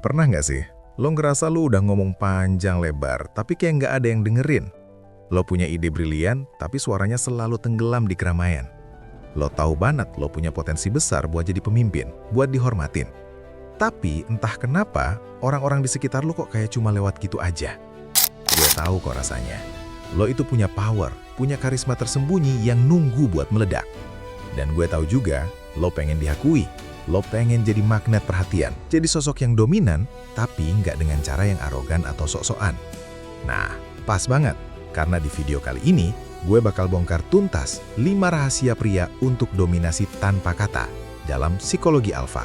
Pernah nggak sih, lo ngerasa lo udah ngomong panjang lebar, tapi kayak nggak ada yang dengerin? Lo punya ide brilian, tapi suaranya selalu tenggelam di keramaian. Lo tahu banget lo punya potensi besar buat jadi pemimpin, buat dihormatin. Tapi entah kenapa, orang-orang di sekitar lo kok kayak cuma lewat gitu aja. Gue tahu kok rasanya. Lo itu punya power, punya karisma tersembunyi yang nunggu buat meledak. Dan gue tahu juga, lo pengen diakui. Lo pengen jadi magnet perhatian, jadi sosok yang dominan, tapi nggak dengan cara yang arogan atau sok-sokan. Nah, pas banget, karena di video kali ini, gue bakal bongkar tuntas 5 rahasia pria untuk dominasi tanpa kata dalam psikologi alfa.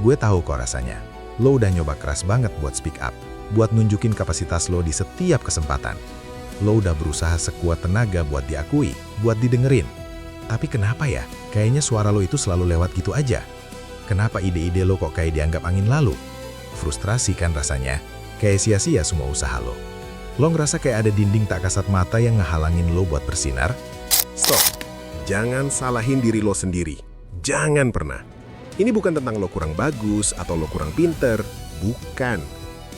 Gue tahu kok rasanya, lo udah nyoba keras banget buat speak up, buat nunjukin kapasitas lo di setiap kesempatan. Lo udah berusaha sekuat tenaga buat diakui, buat didengerin. Tapi kenapa ya, kayaknya suara lo itu selalu lewat gitu aja? Kenapa ide-ide lo kok kayak dianggap angin lalu? Frustrasi kan rasanya, kayak sia-sia semua usaha lo. Lo ngerasa kayak ada dinding tak kasat mata yang ngehalangin lo buat bersinar? Stop, jangan salahin diri lo sendiri. Jangan pernah. Ini bukan tentang lo kurang bagus atau lo kurang pinter. Bukan.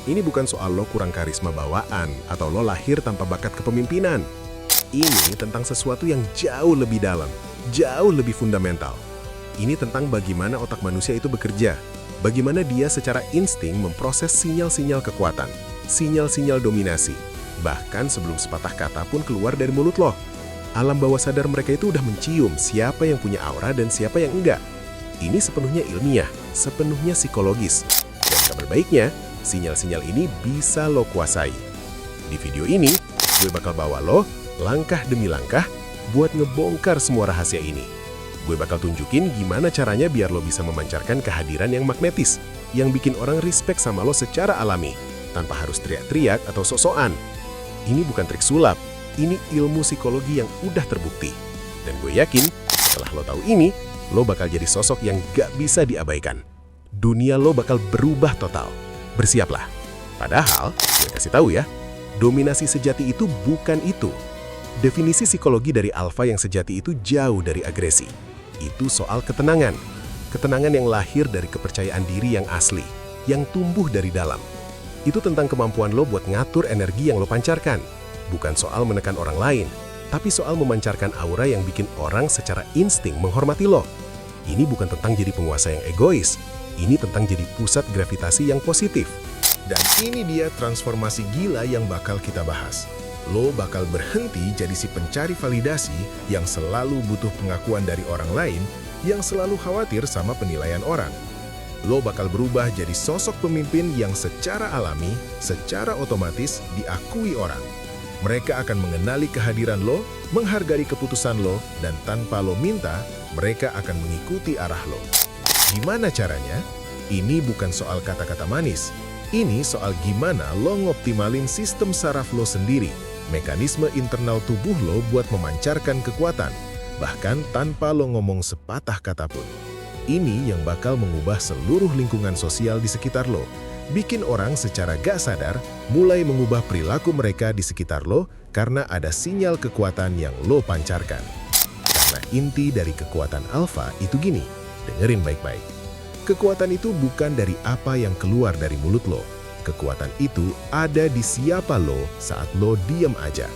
Ini bukan soal lo kurang karisma bawaan atau lo lahir tanpa bakat kepemimpinan. Ini tentang sesuatu yang jauh lebih dalam, jauh lebih fundamental. Ini tentang bagaimana otak manusia itu bekerja, bagaimana dia secara insting memproses sinyal-sinyal kekuatan, sinyal-sinyal dominasi. Bahkan sebelum sepatah kata pun keluar dari mulut lo. Alam bawah sadar mereka itu udah mencium siapa yang punya aura dan siapa yang enggak. Ini sepenuhnya ilmiah, sepenuhnya psikologis. Dan kabar baiknya, sinyal-sinyal ini bisa lo kuasai. Di video ini, gue bakal bawa lo, langkah demi langkah, buat ngebongkar semua rahasia ini. Gue bakal tunjukin gimana caranya biar lo bisa memancarkan kehadiran yang magnetis, yang bikin orang respect sama lo secara alami, tanpa harus teriak-teriak atau sok-sokan. Ini bukan trik sulap, ini ilmu psikologi yang udah terbukti. Dan gue yakin, setelah lo tahu ini, lo bakal jadi sosok yang gak bisa diabaikan. Dunia lo bakal berubah total. Bersiaplah. Padahal, gue kasih tahu ya, dominasi sejati itu bukan itu. Definisi psikologi dari alfa yang sejati itu jauh dari agresi. Itu soal ketenangan. Ketenangan yang lahir dari kepercayaan diri yang asli, yang tumbuh dari dalam. Itu tentang kemampuan lo buat ngatur energi yang lo pancarkan. Bukan soal menekan orang lain, tapi soal memancarkan aura yang bikin orang secara insting menghormati lo. Ini bukan tentang jadi penguasa yang egois. Ini tentang jadi pusat gravitasi yang positif. Dan ini dia transformasi gila yang bakal kita bahas. Lo bakal berhenti jadi si pencari validasi yang selalu butuh pengakuan dari orang lain, yang selalu khawatir sama penilaian orang. Lo bakal berubah jadi sosok pemimpin yang secara alami, secara otomatis diakui orang. Mereka akan mengenali kehadiran lo, menghargai keputusan lo, dan tanpa lo minta, mereka akan mengikuti arah lo. Gimana caranya? Ini bukan soal kata-kata manis. Ini soal gimana lo ngoptimalin sistem saraf lo sendiri, mekanisme internal tubuh lo buat memancarkan kekuatan, bahkan tanpa lo ngomong sepatah kata pun. Ini yang bakal mengubah seluruh lingkungan sosial di sekitar lo, bikin orang secara gak sadar mulai mengubah perilaku mereka di sekitar lo karena ada sinyal kekuatan yang lo pancarkan. Karena inti dari kekuatan alfa itu gini, dengerin baik-baik. Kekuatan itu bukan dari apa yang keluar dari mulut lo. Kekuatan itu ada di siapa lo saat lo diem aja.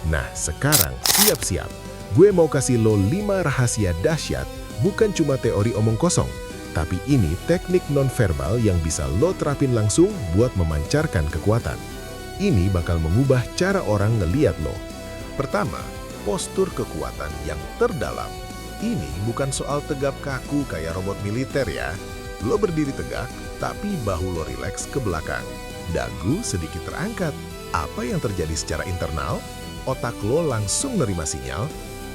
Nah, sekarang siap-siap. Gue mau kasih lo 5 rahasia dahsyat, bukan cuma teori omong kosong, tapi ini teknik nonverbal yang bisa lo terapin langsung buat memancarkan kekuatan. Ini bakal mengubah cara orang ngeliat lo. Pertama, postur kekuatan yang terdalam. Ini bukan soal tegap kaku kayak robot militer ya. Lo berdiri tegak, tapi bahu lo rileks ke belakang. Dagu sedikit terangkat. Apa yang terjadi secara internal? Otak lo langsung nerima sinyal.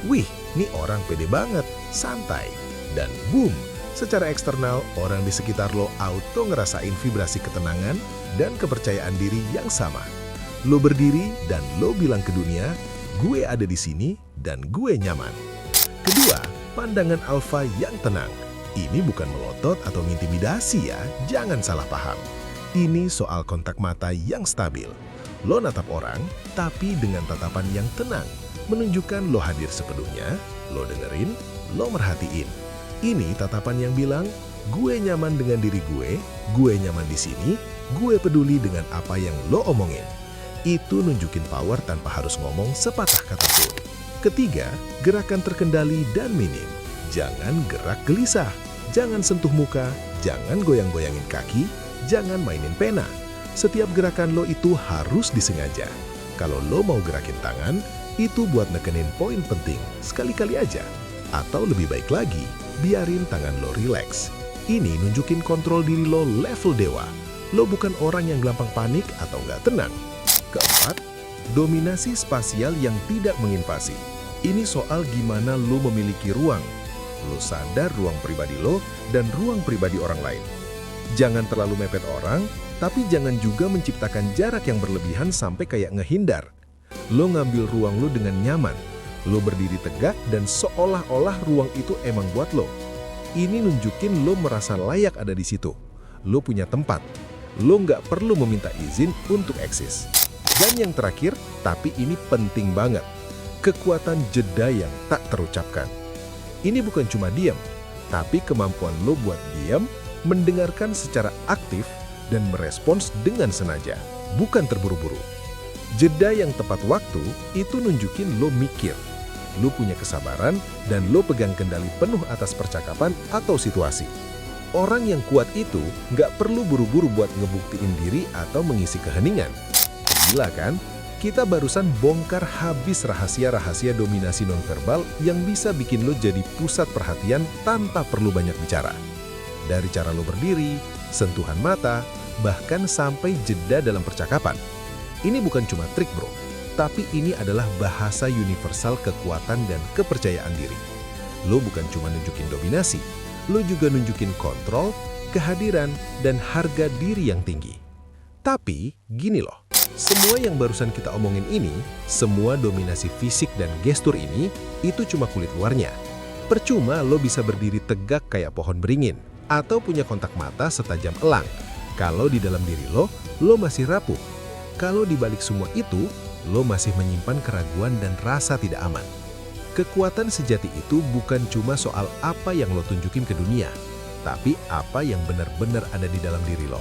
Wih, nih orang pede banget, santai. Dan boom, secara eksternal, orang di sekitar lo auto ngerasain vibrasi ketenangan dan kepercayaan diri yang sama. Lo berdiri dan lo bilang ke dunia, gue ada di sini dan gue nyaman. Kedua, pandangan alfa yang tenang. Ini bukan melotot atau intimidasi ya, jangan salah paham. Ini soal kontak mata yang stabil. Lo natap orang, tapi dengan tatapan yang tenang. Menunjukkan lo hadir sepenuhnya, lo dengerin, lo merhatiin. Ini tatapan yang bilang, Gue nyaman dengan diri gue nyaman di sini, gue peduli dengan apa yang lo omongin. Itu nunjukin power tanpa harus ngomong sepatah kata pun. Ketiga, gerakan terkendali dan minim. Jangan gerak gelisah, jangan sentuh muka, jangan goyang-goyangin kaki, jangan mainin pena. Setiap gerakan lo itu harus disengaja. Kalau lo mau gerakin tangan, itu buat nekenin poin penting, sekali-kali aja. Atau lebih baik lagi, biarin tangan lo rileks. Ini nunjukin kontrol diri lo level dewa. Lo bukan orang yang gampang panik atau nggak tenang. Keempat, dominasi spasial yang tidak menginvasi. Ini soal gimana lo memiliki ruang. Lo sadar ruang pribadi lo dan ruang pribadi orang lain. Jangan terlalu mepet orang, tapi jangan juga menciptakan jarak yang berlebihan sampai kayak ngehindar. Lo ngambil ruang lo dengan nyaman. Lo berdiri tegak dan seolah-olah ruang itu emang buat lo. Ini nunjukin lo merasa layak ada di situ. Lo punya tempat. Lo nggak perlu meminta izin untuk eksis. Dan yang terakhir, tapi ini penting banget, kekuatan jeda yang tak terucapkan. Ini bukan cuma diam, tapi kemampuan lo buat diam, mendengarkan secara aktif, dan merespons dengan sengaja, bukan terburu-buru. Jeda yang tepat waktu itu nunjukin lo mikir, lo punya kesabaran, dan lo pegang kendali penuh atas percakapan atau situasi. Orang yang kuat itu nggak perlu buru-buru buat ngebuktiin diri atau mengisi keheningan. Gila kan? Kita barusan bongkar habis rahasia-rahasia dominasi nonverbal yang bisa bikin lo jadi pusat perhatian tanpa perlu banyak bicara. Dari cara lo berdiri, sentuhan mata, bahkan sampai jeda dalam percakapan. Ini bukan cuma trik bro, tapi ini adalah bahasa universal kekuatan dan kepercayaan diri. Lo bukan cuma nunjukin dominasi, lo juga nunjukin kontrol, kehadiran, dan harga diri yang tinggi. Tapi gini loh, semua yang barusan kita omongin ini, semua dominasi fisik dan gestur ini, itu cuma kulit luarnya. Percuma lo bisa berdiri tegak kayak pohon beringin, atau punya kontak mata setajam elang. Kalau di dalam diri lo masih rapuh. Kalau di balik semua itu, lo masih menyimpan keraguan dan rasa tidak aman. Kekuatan sejati itu bukan cuma soal apa yang lo tunjukin ke dunia, tapi apa yang benar-benar ada di dalam diri lo.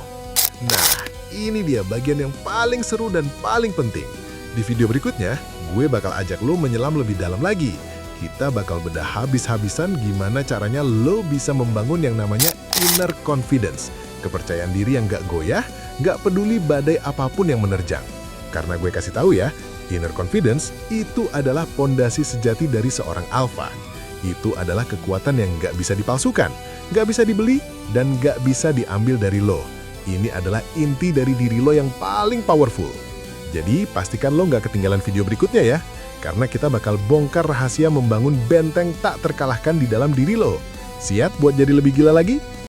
Nah, ini dia bagian yang paling seru dan paling penting. Di video berikutnya, gue bakal ajak lo menyelam lebih dalam lagi. Kita bakal bedah habis-habisan gimana caranya lo bisa membangun yang namanya inner confidence. Kepercayaan diri yang gak goyah, gak peduli badai apapun yang menerjang. Karena gue kasih tahu ya, inner confidence itu adalah pondasi sejati dari seorang alpha. Itu adalah kekuatan yang gak bisa dipalsukan, gak bisa dibeli, dan gak bisa diambil dari lo. Ini adalah inti dari diri lo yang paling powerful. Jadi pastikan lo gak ketinggalan video berikutnya ya, karena kita bakal bongkar rahasia membangun benteng tak terkalahkan di dalam diri lo. Siap buat jadi lebih gila lagi?